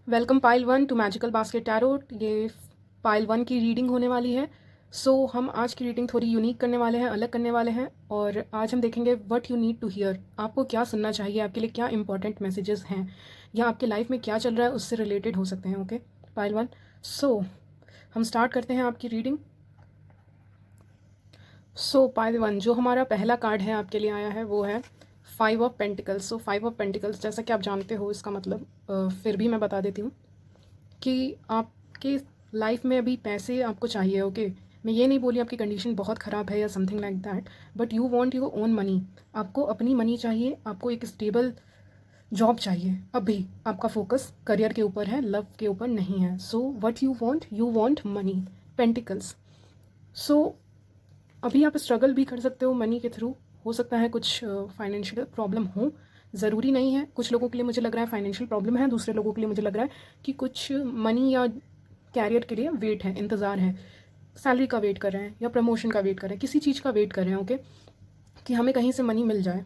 Welcome pile one two magical basket tarot. ये pile one की reading होने वाली है। हम आज की रीडिंग थोड़ी यूनिक करने वाले हैं, अलग करने वाले हैं। और आज हम देखेंगे what you need to hear. आपको क्या सुनना चाहिए, आपके लिए क्या इंपॉर्टेंट मैसेजेस हैं या आपके लाइफ में क्या चल रहा है उससे रिलेटेड हो सकते हैं। Okay pile one. हम स्टार्ट करते हैं आपकी रीडिंग। पाइल वन, जो हमारा पहला कार्ड है आपके लिए आया है वो है 5 ऑफ पेंटिकल्स। 5 ऑफ पेंटिकल्स, जैसा कि आप जानते हो इसका मतलब फिर भी मैं बता देती हूँ कि आपके लाइफ में अभी पैसे आपको चाहिए। ओके मैं ये नहीं बोली आपकी कंडीशन बहुत ख़राब है या something like that, but you want your own money. आपको अपनी मनी चाहिए, आपको एक स्टेबल जॉब चाहिए। अभी आपका फोकस करियर के ऊपर है, लव के ऊपर नहीं है। What you want money, pentacles. So अभी आप स्ट्रगल भी कर सकते हो मनी के थ्रू। हो सकता है कुछ फाइनेंशियल प्रॉब्लम हो, ज़रूरी नहीं है। कुछ लोगों के लिए मुझे लग रहा है फाइनेंशियल प्रॉब्लम है, दूसरे लोगों के लिए मुझे लग रहा है कि कुछ मनी या कैरियर के लिए वेट है, इंतज़ार है, सैलरी का वेट कर रहे हैं या प्रमोशन का वेट कर रहे हैं, किसी चीज़ का वेट कर रहे हैं। ओके कि हमें कहीं से मनी मिल जाए।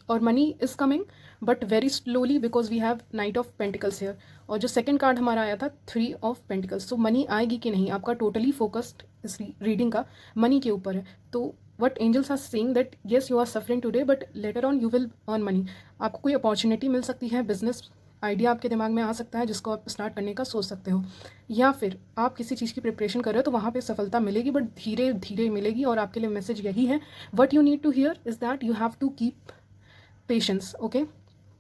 और money is coming but very slowly because we have knight of pentacles here. और जो सेकंड कार्ड हमारा आया था 3 ऑफ पेंटिकल्स। तो मनी आएगी कि नहीं, आपका टोटली फोकस्ड इस रीडिंग का मनी के ऊपर है। तो what angels are saying that yes you are suffering today but later on you will earn money. आपको कोई अपॉर्चुनिटी मिल सकती है, बिजनेस आइडिया आपके दिमाग में आ सकता है जिसको आप स्टार्ट करने का सोच सकते हो, या फिर आप किसी चीज़ की प्रिपरेशन कर रहे हो तो वहाँ पे सफलता मिलेगी बट धीरे धीरे मिलेगी। और आपके लिए मैसेज यही है, what you need to hear is that you have to keep patience. Okay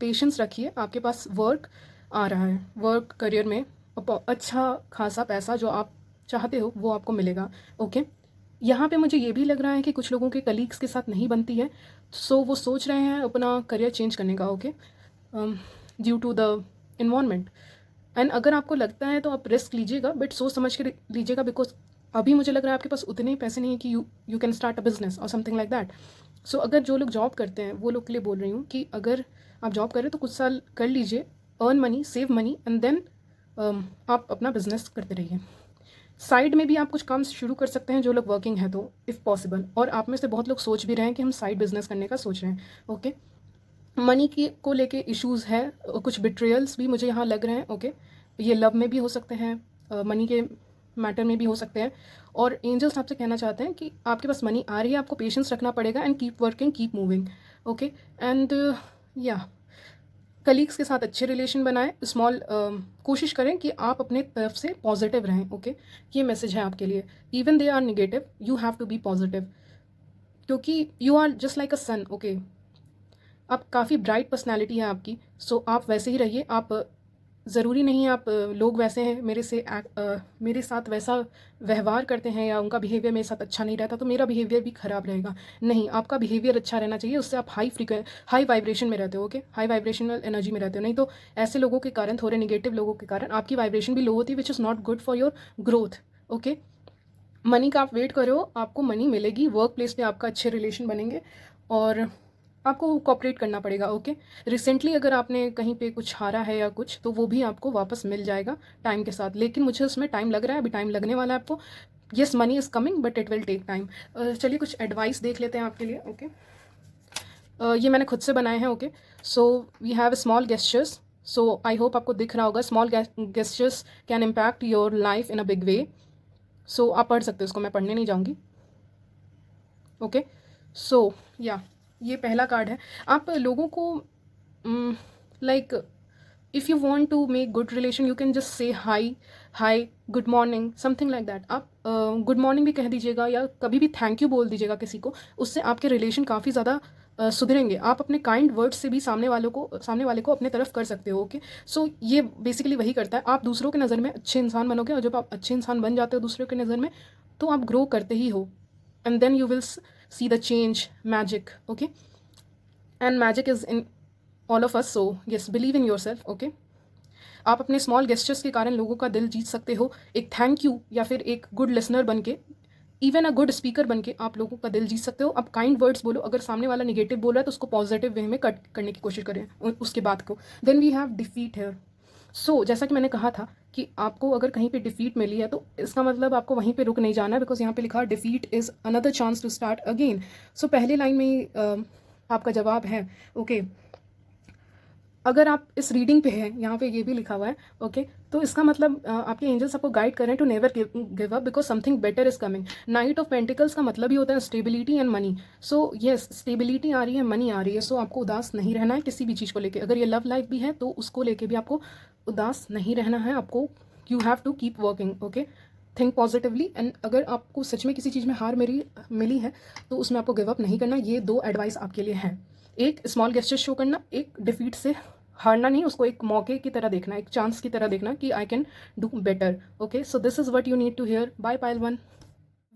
patience रखिए, आपके पास वर्क आ रहा है, वर्क करियर में अच्छा खासा पैसा जो आप चाहते हो वो आपको मिलेगा। ओके यहाँ पे मुझे ये भी लग रहा है कि कुछ लोगों के कलीग्स के साथ नहीं बनती है, वो सोच रहे हैं अपना करियर चेंज करने का। Okay due to the environment. And अगर आपको लगता है तो आप रिस्क लीजिएगा, बट सोच समझ के लीजिएगा, बिकॉज अभी मुझे लग रहा है आपके पास उतने पैसे नहीं है कि you can start a business और समथिंग लाइक दैट। अगर जो लोग जॉब करते हैं वो लोग के लिए बोल रही हूँ कि अगर आप जॉब कर रहे हो तो कुछ साल कर लीजिए, earn money, save money, and then आप अपना बिजनेस करते रहिए। साइड में भी आप कुछ काम शुरू कर सकते हैं जो लोग वर्किंग है तो, इफ़ पॉसिबल। और आप में से बहुत लोग सोच भी रहे हैं कि हम साइड बिजनेस करने का सोच रहे हैं। ओके मनी की को लेके इश्यूज़ है, कुछ बिट्रेयल्स भी मुझे यहाँ लग रहे हैं। ओके ये लव में भी हो सकते हैं, मनी के मैटर में भी हो सकते हैं। और एंजल्स आपसे कहना चाहते हैं कि आपके पास मनी आ रही है, आपको पेशेंस रखना पड़ेगा and keep working, keep moving. Okay and या कलीग्स के साथ अच्छे रिलेशन बनाएं, कोशिश करें कि आप अपने तरफ से पॉजिटिव रहें। ओके ये मैसेज है आपके लिए, even they are negative you have to be positive, क्योंकि you are just like a sun. Okay आप काफ़ी ब्राइट पर्सनैलिटी है आपकी, आप वैसे ही रहिए। आप ज़रूरी नहीं है आप लोग वैसे हैं मेरे साथ वैसा व्यवहार करते हैं या उनका बिहेवियर मेरे साथ अच्छा नहीं रहता तो मेरा बिहेवियर भी ख़राब रहेगा। नहीं, आपका बिहेवियर अच्छा रहना चाहिए, उससे आप हाई वाइब्रेशन में रहते हो। ओके हाई वाइब्रेशनल एनर्जी में रहते हो। नहीं तो ऐसे लोगों के कारण, थोड़े निगेटिव लोगों के कारण आपकी वाइब्रेशन भी लो होती है, which is not good for your growth. Okay money का आप वेट कर रहे हो, आपको मनी मिलेगी, वर्क प्लेस पे आपका अच्छे रिलेशन बनेंगे और आपको कोऑपरेट करना पड़ेगा। ओके रिसेंटली अगर आपने कहीं पे कुछ हारा है या कुछ, तो वो भी आपको वापस मिल जाएगा टाइम के साथ, लेकिन मुझे उसमें टाइम लग रहा है, अभी टाइम लगने वाला है आपको। Yes money is coming but it will take time. चलिए कुछ एडवाइस देख लेते हैं आपके लिए। ओके ये मैंने खुद से बनाए हैं। Okay we have small gestures, I hope आपको दिख रहा होगा। Small gestures can impact your life in a big way. आप पढ़ सकते हो इसको, मैं पढ़ने नहीं जाऊँगी। ओके या ये पहला कार्ड है। आप लोगों को like if you want to make good relation you can just say hi good morning, something like that. आप गुड मॉर्निंग भी कह दीजिएगा या कभी भी थैंक यू बोल दीजिएगा किसी को, उससे आपके रिलेशन काफ़ी ज़्यादा सुधरेंगे। आप अपने काइंड वर्ड्स से भी सामने वाले को अपने तरफ कर सकते हो। ओके ये बेसिकली वही करता है, आप दूसरों की नज़र में अच्छे इंसान बनोगे और जब आप अच्छे इंसान बन जाते हो दूसरों की नज़र में तो आप ग्रो करते ही हो, and then you will see the change, magic. Okay and magic is in all of us, so yes, believe in yourself. Okay आप अपने स्मॉल गेस्चर्स के कारण लोगों का दिल जीत सकते हो, एक थैंक यू या फिर एक गुड लिसनर बन के, इवन अ गुड स्पीकर बन के आप लोगों का दिल जीत सकते हो। आप काइंड वर्ड्स बोलो, अगर सामने वाला निगेटिव बोल रहा है तो उसको पॉजिटिव वे में कट करने की कोशिश करें उसके बात को। Then we have defeat here. जैसा कि मैंने कहा था कि आपको अगर कहीं पे डिफीट मिली है तो इसका मतलब आपको वहीं पे रुक नहीं जाना है, बिकॉज यहाँ पे लिखा defeat is another chance to start again. पहले लाइन में ही आपका जवाब है। ओके अगर आप इस रीडिंग पे हैं, यहाँ पे ये भी लिखा हुआ है, ओके, तो इसका मतलब आपके एंजल्स आपको गाइड कर रहे हैं to never give up because something better is coming. Knight of pentacles का मतलब ही होता है stability and money. So yes, stability आ रही है, मनी आ रही है, सो आपको उदास नहीं रहना है किसी भी चीज़ को लेकर। अगर ये लव लाइफ भी है तो उसको लेके भी आपको उदास नहीं रहना है, आपको you have to keep working, okay, think positively. And अगर आपको सच में किसी चीज़ में हार मिली है तो उसमें आपको गिव अप नहीं करना। ये 2 एडवाइस आपके लिए है, एक स्मॉल गेस्चर शो करना, एक डिफीट से हारना नहीं, उसको एक मौके की तरह देखना, एक चांस की तरह देखना कि I can do better. Okay, so this is what you need to hear. Bye pile 1।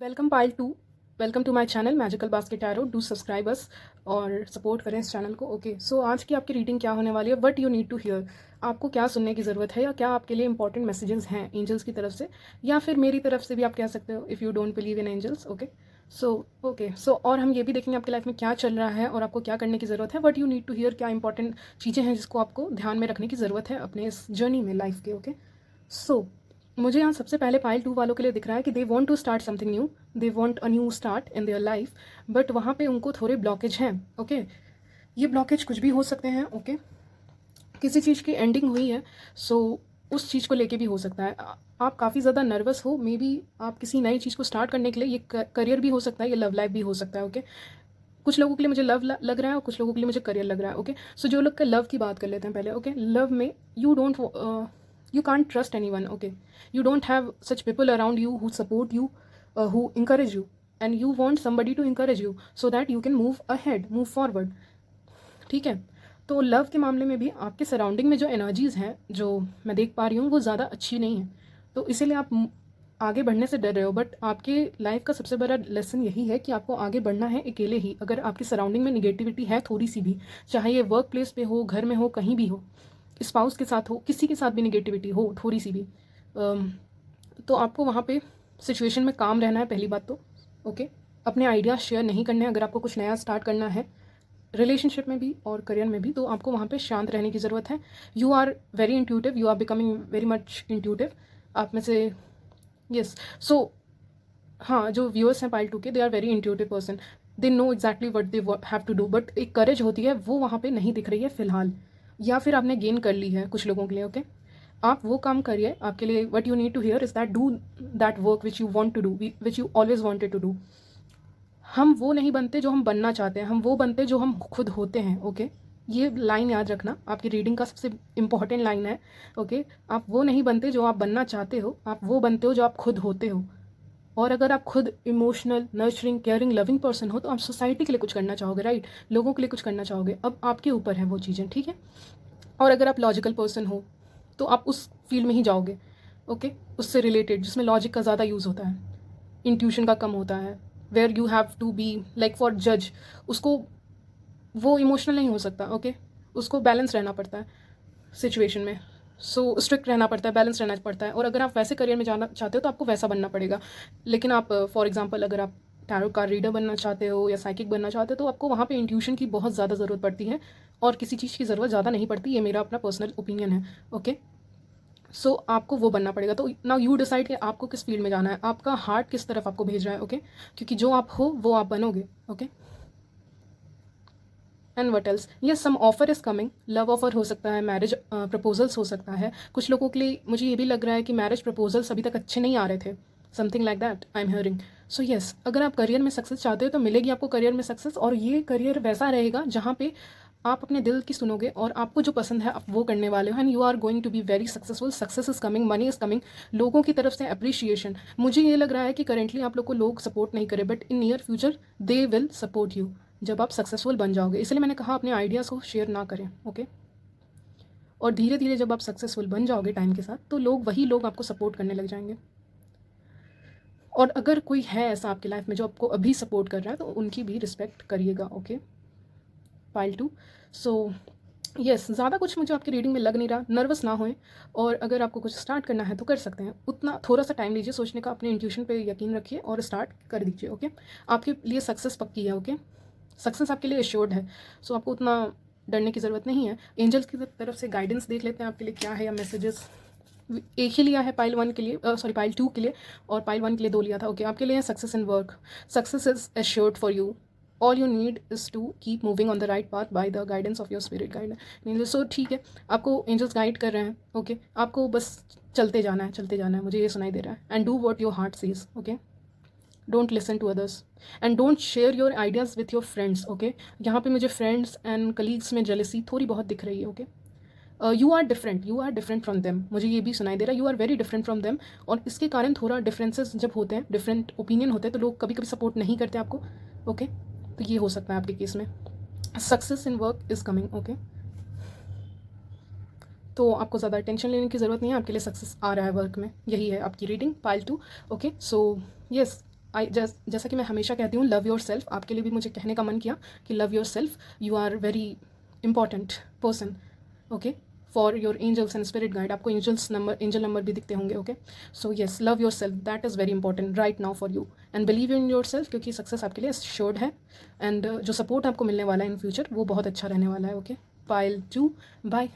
Welcome pile 2। Welcome to my channel magical basket tarot. Do subscribe us और सपोर्ट करें इस चैनल को। ओके, सो आज की आपकी रीडिंग क्या होने वाली है, what you need to hear, आपको क्या सुनने की ज़रूरत है, या क्या आपके लिए इंपॉर्टेंट मैसेजेस हैं एंजल्स की तरफ से, या फिर मेरी तरफ से भी आप कह सकते हो if you don't believe in angels. Okay, और हम ये भी देखेंगे आपकी लाइफ में क्या चल रहा है और आपको क्या करने की ज़रूरत है, what you need to hear, क्या इंपॉर्टेंट चीज़ें हैं जिसको आपको ध्यान में रखने की ज़रूरत है अपने इस जर्नी में लाइफ के। ओके, सो मुझे यहाँ सबसे पहले पाइल 2 वालों के लिए दिख रहा है कि they want to start something new, they want a new start in their life, but वहाँ पे उनको थोड़े ब्लॉकेज हैं। ओके, ये ब्लॉकेज कुछ भी हो सकते हैं। ओके, किसी चीज़ की एंडिंग हुई है, सो उस चीज़ को लेके भी हो सकता है। आप काफ़ी ज़्यादा नर्वस हो, मे बी आप किसी नई चीज़ को स्टार्ट करने के लिए, ये करियर भी हो सकता है, ये लव लाइफ भी हो सकता है। ओके, कुछ लोगों के लिए मुझे लव लग रहा है और कुछ लोगों के लिए मुझे करियर लग रहा है। ओके, सो जो लोग का लव की बात कर लेते हैं पहले। ओके, लव में you can't trust anyone. Okay, you don't have such people around you who support you, who encourage you, and you want somebody to encourage you so that you can move ahead, move forward. ठीक है, तो love के मामले में भी आपके surrounding में जो एनर्जीज़ हैं, जो मैं देख पा रही हूँ, वो ज़्यादा अच्छी नहीं है, तो इसीलिए आप आगे बढ़ने से डर रहे हो। बट आपके लाइफ का सबसे बड़ा लेसन यही है कि आपको आगे बढ़ना है अकेले ही। अगर आपकी सराउंडिंग में निगेटिविटी है थोड़ी सी भी, चाहे ये वर्क प्लेस पे हो, घर में हो, कहीं भी हो, स्पाउस के साथ हो, किसी के साथ भी निगेटिविटी हो थोड़ी सी भी, तो आपको वहाँ पे सिचुएशन में काम रहना है पहली बात तो। ओके, अपने आइडियाज़ शेयर नहीं करने हैं। अगर आपको कुछ नया स्टार्ट करना है रिलेशनशिप में भी और करियर में भी, तो आपको वहाँ पे शांत रहने की ज़रूरत है। You are very intuitive, you are becoming very much intuitive. आप में से यस, सो हाँ, जो व्यूअर्स हैं पाइल 2 के, they are very intuitive person, they know exactly what they have to do, but एक करेज होती है वो वहाँ पे नहीं दिख रही है फ़िलहाल, या फिर आपने गेन कर ली है कुछ लोगों के लिए। ओके, आप वो काम करिए। आपके लिए what you need to hear is that do that work which you want to do, which you always wanted to do. हम वो नहीं बनते जो हम बनना चाहते हैं, हम वो बनते जो हम खुद होते हैं। ओके, ये लाइन याद रखना, आपकी रीडिंग का सबसे इंपॉर्टेंट लाइन है। ओके, आप वो नहीं बनते जो आप बनना चाहते हो, आप वो बनते हो जो आप खुद होते हो। और अगर आप खुद emotional, nurturing, caring, loving person हो, तो आप सोसाइटी के लिए कुछ करना चाहोगे, राइट, लोगों के लिए कुछ करना चाहोगे। अब आपके ऊपर है वो चीज़ें, ठीक है। और अगर आप लॉजिकल पर्सन हो तो आप उस फील्ड में ही जाओगे। ओके, उससे रिलेटेड जिसमें लॉजिक का ज़्यादा यूज़ होता है, इंट्यूशन का कम होता है, where you have to be like for जज, उसको वो इमोशनल नहीं हो सकता। ओके, उसको बैलेंस रहना पड़ता है सिचुएशन में, सो स्ट्रिक्ट रहना पड़ता है, बैलेंस रहना पड़ता है। और अगर आप वैसे करियर में जाना चाहते हो तो आपको वैसा बनना पड़ेगा। लेकिन आप फॉर एग्जांपल अगर आप टैरो कार्ड रीडर बनना चाहते हो या साइकिक बनना चाहते हो, तो आपको वहाँ पे इंट्यूशन की बहुत ज़्यादा ज़रूरत पड़ती है और किसी चीज़ की ज़रूरत ज़्यादा नहीं पड़ती। ये मेरा अपना पर्सनल ओपिनियन है। ओके, सो आपको वो बनना पड़ेगा। तो नाउ यू डिसाइड कि आपको किस फील्ड में जाना है, आपका हार्ट किस तरफ आपको भेज रहा है। ओके, क्योंकि जो आप हो वो आप बनोगे। Okay, and what else, yes, some offer is coming, love offer हो सकता है, मैरिज प्रपोजल्स हो सकता है। कुछ लोगों के लिए मुझे ये भी लग रहा है कि मैरिज प्रपोजल्स अभी तक अच्छे नहीं आ रहे थे, something like that I am hearing. So yes, अगर आप करियर में सक्सेस चाहते हो तो मिलेगी आपको करियर में सक्सेस, और ये करियर वैसा रहेगा जहाँ पे आप अपने दिल की सुनोगे और आपको जो पसंद है आप वो करने वाले हो, and you are going to be very successful. Success is coming, money is coming, लोगों की तरफ से अप्रिशिएशन। मुझे ये लग रहा है कि करेंटली आप लोग को लोग सपोर्ट नहीं करें, but in near future they will support you जब आप सक्सेसफुल बन जाओगे। इसलिए मैंने कहा अपने आइडियाज़ को शेयर ना करें। ओके, और धीरे धीरे जब आप सक्सेसफुल बन जाओगे टाइम के साथ, तो वही लोग आपको सपोर्ट करने लग जाएंगे। और अगर कोई है ऐसा आपकी लाइफ में जो आपको अभी सपोर्ट कर रहा है, तो उनकी भी रिस्पेक्ट करिएगा। Okay, pile 2। सो यस, ज़्यादा कुछ मुझे आपकी रीडिंग में लग नहीं रहा, नर्वस ना होएं, और अगर आपको कुछ स्टार्ट करना है तो कर सकते हैं। उतना थोड़ा सा टाइम लीजिए सोचने का, अपने इंट्यूशन पे यकीन रखिए और स्टार्ट कर दीजिए। ओके, आपके लिए सक्सेस पक्की है। ओके, सक्सेस आपके लिए एश्योर्ड है, सो आपको उतना डरने की ज़रूरत नहीं है। एंजल्स की तरफ से गाइडेंस देख लेते हैं आपके लिए क्या है, या मैसेजेस। एक ही लिया है पाइल 1 के लिए, सॉरी पाइल 2 के लिए, और पाइल 1 के लिए 2 लिया था। ओके, आपके लिए success in work, success is assured for you. All you need is to keep moving on the right path by the guidance of your spirit guide. So ठीक है, आपको एंजल्स गाइड कर रहे हैं, ओके आपको बस चलते जाना है, चलते जाना है, मुझे ये सुनाई दे रहा है। And do what your heart says, okay don't listen to others and don't share your ideas with your friends, okay यहाँ पे मुझे फ्रेंड्स एंड कलीग्स में जेलसी थोड़ी बहुत दिख रही है, okay you are different from them, मुझे ये भी सुनाई दे रहा है, you are very different from them. और इसके कारण थोड़ा डिफरेंसेस जब होते हैं, डिफरेंट ओपिनियन होते हैं, तो लोग कभी कभी सपोर्ट नहीं करते आपको, ओके तो ये हो सकता है आपके केस में। Success in work is coming, okay तो आपको ज़्यादा टेंशन लेने की ज़रूरत नहीं है, आपके लिए सक्सेस आ रहा है वर्क में। यही है आपकी reading pile 2, okay so yes जैसा कि मैं हमेशा कहती हूँ, लव योर सेल्फ। आपके लिए भी मुझे कहने का मन किया कि love yourself, you are very important person, okay for your angels and spirit guide. आपको एंजल नंबर भी दिखते होंगे, okay so yes love yourself, that is very important right now for you and believe in yourself, क्योंकि success आपके लिए assured है and जो support आपको मिलने वाला है इन फ्यूचर वो बहुत अच्छा रहने वाला है, okay pile 2 bye.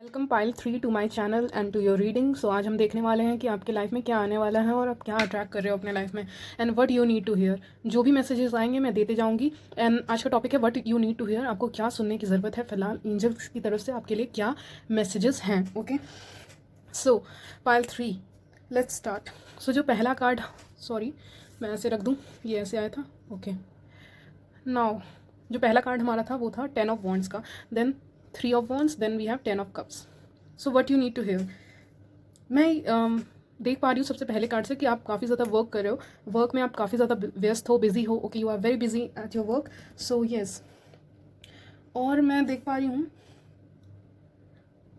Welcome pile 3 to my channel and to your reading. So आज हम देखने वाले हैं कि आपके लाइफ में क्या आने वाला है और आप क्या अट्रैक्ट कर रहे हो अपने लाइफ में and what you need to hear. जो भी मैसेजेस आएंगे मैं देते जाऊंगी एंड आज का टॉपिक है what you need to hear, आपको क्या सुनने की ज़रूरत है फिलहाल, एंजल्स की तरफ से आपके लिए क्या मैसेजेस हैं, okay so pile 3 let's start. So जो पहला कार्ड, सॉरी मैं ऐसे रख दूँ, ये ऐसे आया था, ओके नाउ जो पहला कार्ड हमारा था वो था 10 ऑफ वॉन्ड्स का, then 3 of wands, then we have 10 of cups. So what you need to hear, मैं देख पा रही हूँ सबसे पहले कार्ड से कि आप काफ़ी ज़्यादा वर्क कर रहे हो, वर्क में आप काफ़ी ज़्यादा व्यस्त हो, बिजी हो, okay you are very busy at your work, so yes. और मैं देख पा रही हूँ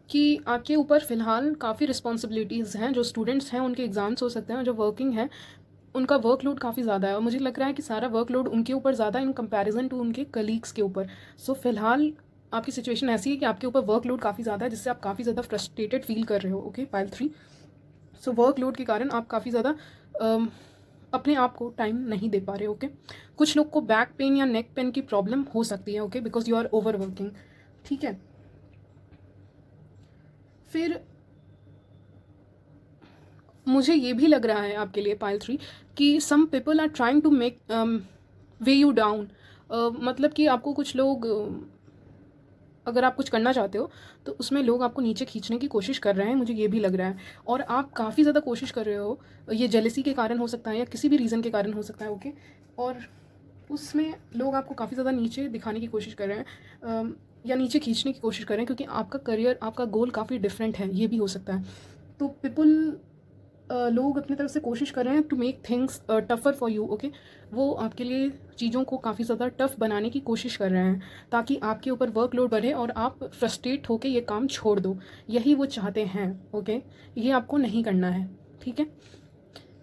कि आपके ऊपर फ़िलहाल काफ़ी रिस्पॉन्सिबिलिटीज़ हैं, जो स्टूडेंट्स हैं उनके एग्ज़ाम्स हो सकते हैं, और जो वर्किंग है उनका वर्कलोड काफ़ी ज़्यादा है और मुझे लग रहा है कि सारा वर्कलोड उनके ऊपर ज़्यादा इन कंपैरिजन टू उनके कलीग्स के ऊपर। सो फिलहाल आपकी सिचुएशन ऐसी है कि आपके ऊपर वर्कलोड काफ़ी ज़्यादा है, जिससे आप काफ़ी ज़्यादा फ्रस्ट्रेटेड फील कर रहे हो, ओके पाइल 3। सो वर्कलोड के कारण आप काफ़ी ज़्यादा अपने आप को टाइम नहीं दे पा रहे, ओके कुछ लोग को बैक पेन या नेक पेन की प्रॉब्लम हो सकती है, okay because you are overworking, ठीक है। फिर मुझे ये भी लग रहा है आपके लिए पाइल 3 कि some people are trying to make weigh you down, मतलब कि आपको कुछ लोग अगर आप कुछ करना चाहते हो तो उसमें लोग आपको नीचे खींचने की कोशिश कर रहे हैं, मुझे ये भी लग रहा है। और आप काफ़ी ज़्यादा कोशिश कर रहे हो, ये जेलसी के कारण हो सकता है या किसी भी रीज़न के कारण हो सकता है, ओके और उसमें लोग आपको काफ़ी ज़्यादा नीचे दिखाने की कोशिश कर रहे हैं या नीचे खींचने की कोशिश कर रहे हैं, क्योंकि आपका करियर, आपका गोल काफ़ी डिफरेंट है, ये भी हो सकता है। तो पीपल लोग अपनी तरफ से कोशिश कर रहे हैं to make things tougher for you, okay वो आपके लिए चीज़ों को काफ़ी ज़्यादा टफ़ बनाने की कोशिश कर रहे हैं ताकि आपके ऊपर वर्कलोड बढ़े और आप फ्रस्ट्रेट होकर ये काम छोड़ दो, यही वो चाहते हैं, ओके ये आपको नहीं करना है, ठीक है।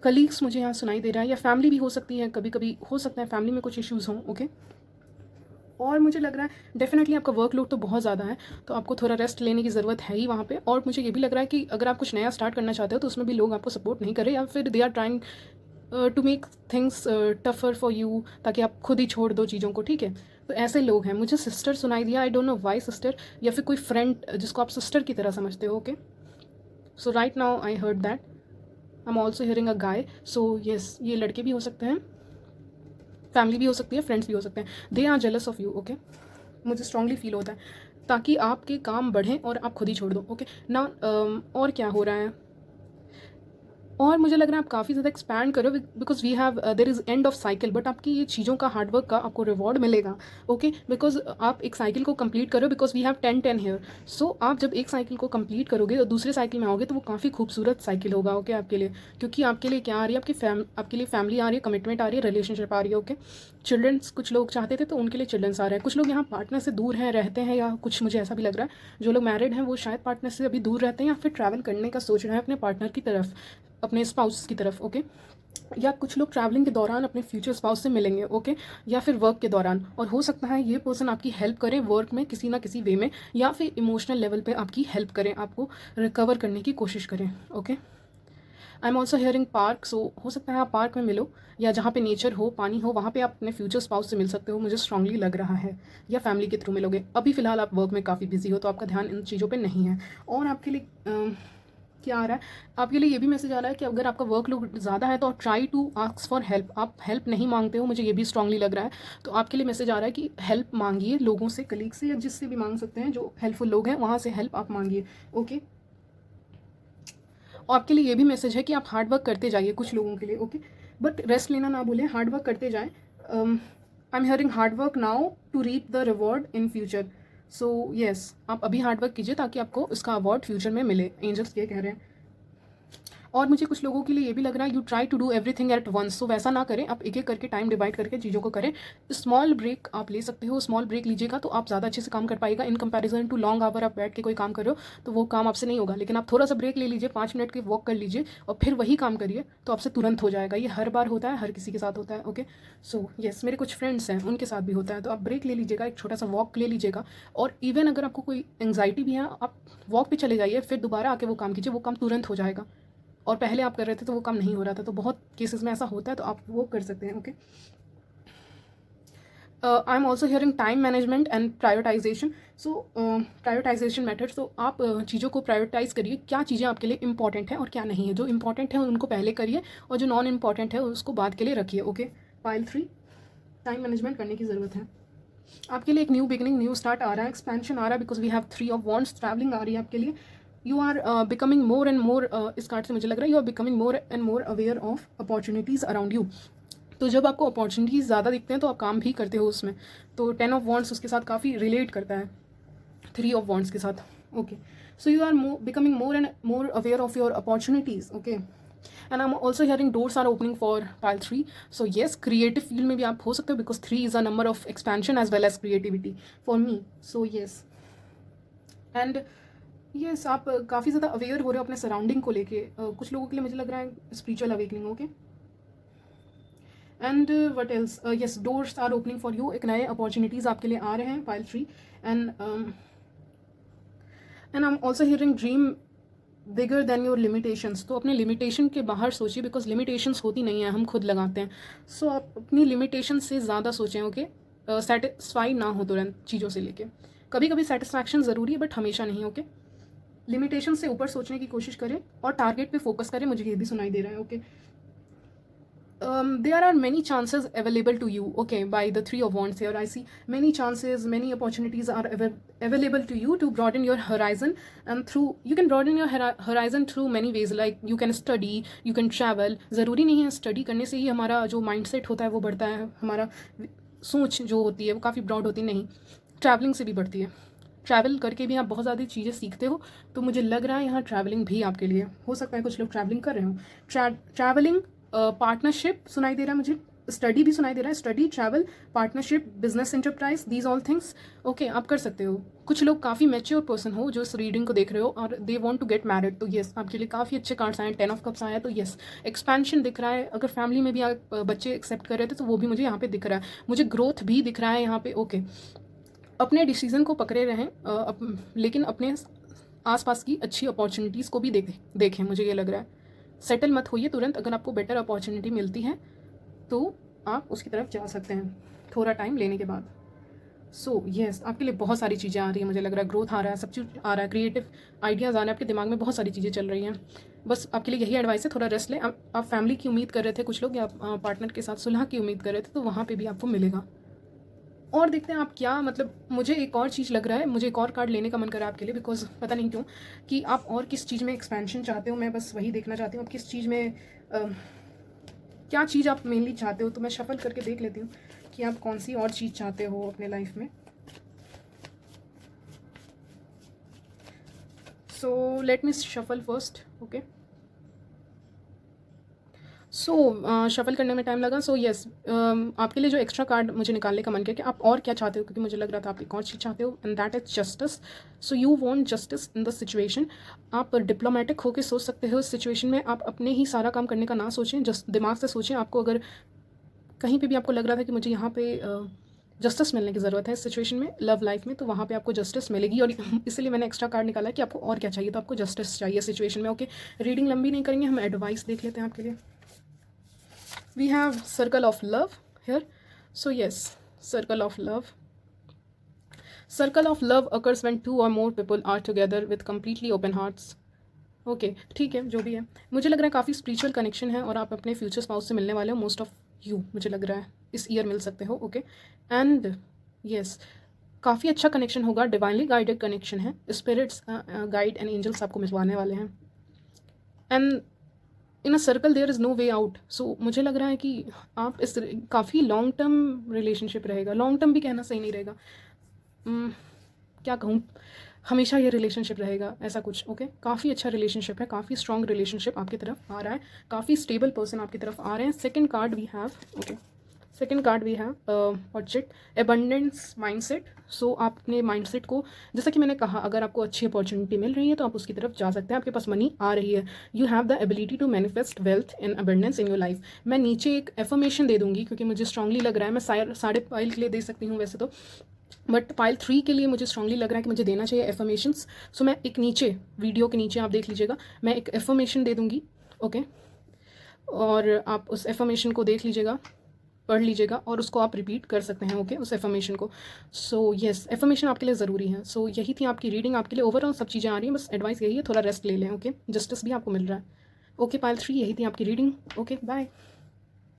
कलीग्स मुझे यहाँ सुनाई दे रहा है, या फैमिली भी हो सकती है, कभी कभी हो सकता है फैमिली में कुछ इश्यूज़ हों, ओके और मुझे लग रहा है डेफिनेटली आपका वर्कलोड तो बहुत ज़्यादा है, तो आपको थोड़ा रेस्ट लेने की ज़रूरत है ही वहाँ पे। और मुझे ये भी लग रहा है कि अगर आप कुछ नया स्टार्ट करना चाहते हो तो उसमें भी लोग आपको सपोर्ट नहीं करें, या फिर they are trying to make things tougher for you, ताकि आप खुद ही छोड़ दो चीज़ों को, ठीक है। तो ऐसे लोग हैं। मुझे सिस्टर सुनाई दिया, I don't know why sister, या फिर कोई फ्रेंड जिसको आप सिस्टर की तरह समझते हो, okay so right now I heard that I am also hearing a guy, so yes ये लड़के भी हो सकते हैं, फैमिली भी हो सकती है, फ्रेंड्स भी हो सकते हैं, they are jealous of you, okay मुझे स्ट्रांगली फील होता है, ताकि आपके काम बढ़ें और आप खुद ही छोड़ दो, ओके ना। और क्या हो रहा है, और मुझे लग रहा है आप काफ़ी ज़्यादा एक्सपैंड करो, because we have there is end of cycle, but आपकी ये चीज़ों का हार्डवर्क का आपको रिवॉर्ड मिलेगा, ओके बिकॉज आप एक साइकिल को कंप्लीट करो, बिकॉज वी हैव 10-10 हेयर। सो आप जब एक साइकिल को कंप्लीट करोगे और दूसरे साइकिल में आओगे तो वो काफ़ी खूबसूरत साइकिल होगा, ओके आपके लिए, क्योंकि आपके लिए क्या आ रही है, आपके लिए फैमिली आ रही है, कमिटमेंट आ रही है, रिलेशनशिप आ रही है, ओके चिल्ड्रंस कुछ लोग चाहते थे तो उनके लिए चिल्ड्रंस आ रहे हैं, कुछ लोग यहाँ पार्टनर से दूर हैं, रहते हैं, या कुछ मुझे ऐसा भी लग रहा है जो लोग मैरिड हैं वो शायद पार्टनर से अभी दूर रहते हैं, या फिर ट्रैवल करने का सोच रहे हैं अपने पार्टनर की तरफ, अपने स्पाउस की तरफ, ओके या कुछ लोग ट्रैवलिंग के दौरान अपने फ्यूचर स्पाउस से मिलेंगे, ओके या फिर वर्क के दौरान, और हो सकता है ये पर्सन आपकी हेल्प करे वर्क में किसी ना किसी वे में, या फिर इमोशनल लेवल पे आपकी हेल्प करें, आपको रिकवर करने की कोशिश करें, okay I am also hearing park, so हो सकता है आप पार्क में मिलो, या जहाँ पे नेचर हो, पानी हो, वहाँ पे आप अपने फ्यूचर स्पाउस से मिल सकते हो, मुझे स्ट्रांगली लग रहा है, या फैमिली के थ्रू मिलोगे। अभी फ़िलहाल आप वर्क में काफ़ी बिजी हो तो आपका ध्यान इन चीज़ों पे नहीं है। और आपके लिए क्या आ रहा है आपके लिए? ये भी मैसेज आ रहा है कि अगर आपका वर्कलोड ज़्यादा है तो try to ask for help. आप हेल्प नहीं मांगते हो, मुझे ये भी स्ट्रांगली लग रहा है। तो आपके लिए मैसेज आ रहा है कि हेल्प मांगिए लोगों से, कलीग से या जिससे भी मांग सकते हैं, जो हेल्पफुल लोग हैं वहाँ से हेल्प आप मांगिए। ओके, और आपके लिए ये भी मैसेज है कि आप हार्ड वर्क करते जाइए कुछ लोगों के लिए। ओके, बट रेस्ट लेना ना भूलें, हार्ड वर्क करते जाएँ। I am hearing hard work now to reap the reward in future. So yes, आप अभी हार्ड वर्क कीजिए ताकि आपको इसका अवार्ड फ्यूचर में मिले, एंजल्स ये कह रहे हैं। और मुझे कुछ लोगों के लिए ये भी लग रहा है, you try to do everything at once. So वैसा ना करें, आप एक एक करके टाइम डिवाइड करके चीज़ों को करें। स्मॉल ब्रेक आप ले सकते हो, स्मॉल ब्रेक लीजिएगा तो आप ज़्यादा अच्छे से काम कर पाएगा in comparison to long hour आप बैठ के कोई काम कर रहे हो तो वो काम आपसे नहीं होगा। लेकिन आप थोड़ा सा ब्रेक ले लीजिए, 5 मिनट की वॉक कर लीजिए और फिर वही काम करिए तो आपसे तुरंत हो जाएगा। ये हर बार होता है, हर किसी के साथ होता है। ओके, सो येस, मेरे कुछ फ्रेंड्स हैं उनके साथ भी होता है। तो आप ब्रेक ले लीजिएगा, एक छोटा सा वॉक ले लीजिएगा। और इवन अगर आपको कोई एंग्जाइटी भी है, आप वॉक पे चले जाइए, फिर दोबारा आके वो काम कीजिए, वो काम तुरंत हो जाएगा। और पहले आप कर रहे थे तो वो काम नहीं हो रहा था, तो बहुत केसेस में ऐसा होता है, तो आप वो कर सकते हैं। Okay, I am also hearing time management and prioritisation. So prioritisation method. तो आप चीज़ों को प्रायोरिटाइज करिए, क्या चीज़ें आपके लिए इंपॉर्टेंट है और क्या नहीं है। जो इंपॉर्टेंट है उनको पहले करिए और जो नॉन इम्पॉर्टेंट है उसको बाद के लिए रखिए। ओके, पाइल 3, टाइम मैनेजमेंट करने की ज़रूरत है। आपके लिए एक न्यू बिगिनिंग, न्यू स्टार्ट आ रहा है, एक्सपेंशन आ रहा है, because we have 3 of wands, travelling आ रही है आपके लिए। You are becoming more and more, इस कार्ड से मुझे लग रहा है you are becoming more and more aware of opportunities around you. तो जब आपको अपॉर्चुनिटीज़ ज़्यादा दिखते हैं तो आप काम भी करते हो उसमें। तो 10 ऑफ वॉन्ड्स उसके साथ काफ़ी रिलेट करता है 3 ऑफ वॉन्ड्स के साथ। Okay, so you are becoming more and more aware of your opportunities. Okay, and I am also hearing doors are opening for pile 3। So yes, creative field में भी आप हो सकते हो, because 3 is a number of expansion as well as creativity for me. So yes, and yes, आप काफ़ी ज़्यादा aware हो रहे हो अपने सराउंडिंग को लेके। कुछ लोगों के लिए मुझे लग रहा है spiritual awakening. Okay, and what else, yes, doors are opening for you, एक नए अपॉर्चुनिटीज़ आपके लिए आ रहे हैं pile 3। And I am also hearing dream bigger than your limitations. तो अपने लिमिटेशन के बाहर सोचिए, बिकॉज लिमिटेशंस होती नहीं है, हम खुद लगाते हैं। सो आप अपनी लिमिटेशन से ज़्यादा सोचें। ओके, सेटिस्फाई ना हो तुरंत चीज़ों से लेके। कभी कभी सेटिस्फैक्शन ज़रूरी है बट हमेशा नहीं। ओके, लिमिटेशन से ऊपर सोचने की कोशिश करें और टारगेट पे फोकस करें। मुझे ये भी सुनाई दे रहा है। Okay, there are many chances available to you. Okay, by the 3 of wands here I see many chances, many opportunities are available to you to broaden your horizon. And through, you can broaden your horizon through many ways, like you can study, you can travel. ज़रूरी नहीं है study करने से ही हमारा जो mindset होता है वो बढ़ता है, हमारा सोच जो होती है वो काफ़ी ब्रॉड होती नहीं, ट्रैवलिंग से भी बढ़ती है। ट्रैवल करके भी आप बहुत ज़्यादा चीज़ें सीखते हो। तो मुझे लग रहा है यहाँ ट्रैवलिंग भी आपके लिए हो सकता है, कुछ लोग ट्रैवलिंग कर रहे हो। ट्रैवलिंग, पार्टनरशिप सुनाई दे रहा है मुझे, स्टडी भी सुनाई दे रहा है, study, travel, partnership, business enterprise, these all things. Okay, आप कर सकते हो। कुछ लोग काफ़ी मैच्योर पर्सन हो जो इस रीडिंग को देख रहे हो और they want to get married, तो येस, आपके लिए काफ़ी अच्छे कार्ड्स आए। 10 ऑफ कप्स आया, तो येस, एक्सपेंशन दिख रहा है। अगर फैमिली में भी आप बच्चे एक्सेप्ट कर रहे थे तो वो भी मुझे यहाँ पे दिख रहा है। मुझे ग्रोथ भी दिख रहा है यहाँ पे। ओके, अपने डिसीज़न को पकड़े रहें, लेकिन अपने आसपास की अच्छी अपॉर्चुनिटीज़ को भी देखें। मुझे ये लग रहा है सेटल मत होइए तुरंत। अगर आपको बेटर अपॉर्चुनिटी मिलती है तो आप उसकी तरफ जा सकते हैं थोड़ा टाइम लेने के बाद। सो येस, आपके लिए बहुत सारी चीज़ें आ रही हैं। मुझे लग रहा है ग्रोथ आ रहा है, सब चीज़ आ रहा है, क्रिएटिव आइडियाज़ आ रहे हैं, आपके दिमाग में बहुत सारी चीज़ें चल रही हैं। बस आपके लिए यही एडवाइस है, थोड़ा रेस्ट लें। आप फैमिली की उम्मीद कर रहे थे कुछ लोग, या पार्टनर के साथ सुलह की उम्मीद कर रहे थे, तो वहाँ पर भी आपको मिलेगा। और देखते हैं आप क्या, मतलब मुझे एक और चीज़ लग रहा है, मुझे एक और कार्ड लेने का मन कर रहा है आपके लिए, बिकॉज पता नहीं क्यों कि आप और किस चीज़ में एक्सपेंशन चाहते हो। मैं बस वही देखना चाहती हूँ आप किस चीज़ में, क्या चीज़ आप मेनली चाहते हो। तो मैं शफल करके देख लेती हूँ कि आप कौन सी और चीज़ चाहते हो अपने लाइफ में। So let me shuffle first. Okay, so shuffle करने में टाइम लगा। सो येस, आपके लिए जो एक्स्ट्रा कार्ड मुझे निकालने का मन किया कि आप और क्या चाहते हो, क्योंकि मुझे लग रहा था आप एक और चीज़ चाहते हो, and that is justice. So you want justice in the situation. आप डिप्लोमेटिक होकर सोच सकते हो इस सिचुएशन में। आप अपने ही सारा काम करने का ना सोचें, जस्ट दिमाग से सोचें। आपको अगर कहीं पे भी आपको लग रहा था कि मुझे यहाँ पे जस्टिस मिलने की ज़रूरत है इस सिचुएशन में, लव लाइफ में, तो वहाँ पे आपको जस्टिस मिलेगी। और इसलिए मैंने एक्स्ट्रा कार्ड निकाला कि आपको और क्या चाहिए, तो आपको जस्टिस चाहिए सिचुएशन में। ओके, रीडिंग लंबी नहीं करेंगे, हम एडवाइस देख लेते हैं आपके लिए। We have circle of love here. So yes, circle of love. Circle of love occurs when 2 or more people are together with completely open hearts. Okay, ठीक है, जो भी है। मुझे लग रहा है काफ़ी स्पिरिचुअल कनेक्शन है और आप अपने फ्यूचर स्पाउस से मिलने वाले हो। मोस्ट ऑफ यू मुझे लग रहा है इस ईयर मिल सकते हो। ओके, एंड यस, काफ़ी अच्छा कनेक्शन होगा, डिवाइनली गाइडेड कनेक्शन है। स्पिरिट्स गाइड एंड एंजल्स आपको मिलवाने वाले हैं। And in a circle there is no way out. So मुझे लग रहा है कि आप इस काफ़ी लॉन्ग टर्म रिलेशनशिप रहेगा। लॉन्ग टर्म भी कहना सही नहीं रहेगा, क्या कहूँ, हमेशा ये रिलेशनशिप रहेगा ऐसा कुछ। ओके, काफ़ी अच्छा रिलेशनशिप है, काफ़ी स्ट्रॉन्ग रिलेशनशिप आपकी तरफ आ रहा है, काफ़ी स्टेबल पर्सन आपकी तरफ आ रहे हैं। Second card we have, okay, second card we have object abundance mindset. So आपने माइंडसेट को, जैसा कि मैंने कहा, अगर आपको अच्छी अपॉर्चुनिटी मिल रही है तो आप उसकी तरफ जा सकते हैं। आपके पास मनी आ रही है, you have the ability to manifest wealth in abundance in your life. मैं नीचे एक एफर्मेशन दे दूंगी क्योंकि मुझे स्ट्रांगली लग रहा है। मैं साढ़े पाइल के लिए दे सकती हूँ वैसे तो, बट पाइल 3 के लिए मुझे स्ट्रांगली लग रहा है कि मुझे देना चाहिए एफर्मेशंस। सो मैं एक नीचे, वीडियो के नीचे आप देख लीजिएगा, मैं एक एफर्मेशन दे दूंगी। ओके, और आप उस एफर्मेशन को देख लीजिएगा, पढ़ लीजिएगा और उसको आप रिपीट कर सकते हैं। ओके, उस एफर्मेशन को। सो यस, एफर्मेशन आपके लिए ज़रूरी है। सो यही थी आपकी रीडिंग। आपके लिए ओवरऑल सब चीज़ें आ रही हैं, बस एडवाइस यही है, थोड़ा रेस्ट ले लें। ओके, जस्टिस भी आपको मिल रहा है। ओके, पाइल 3 यही थी आपकी रीडिंग। Okay, bye.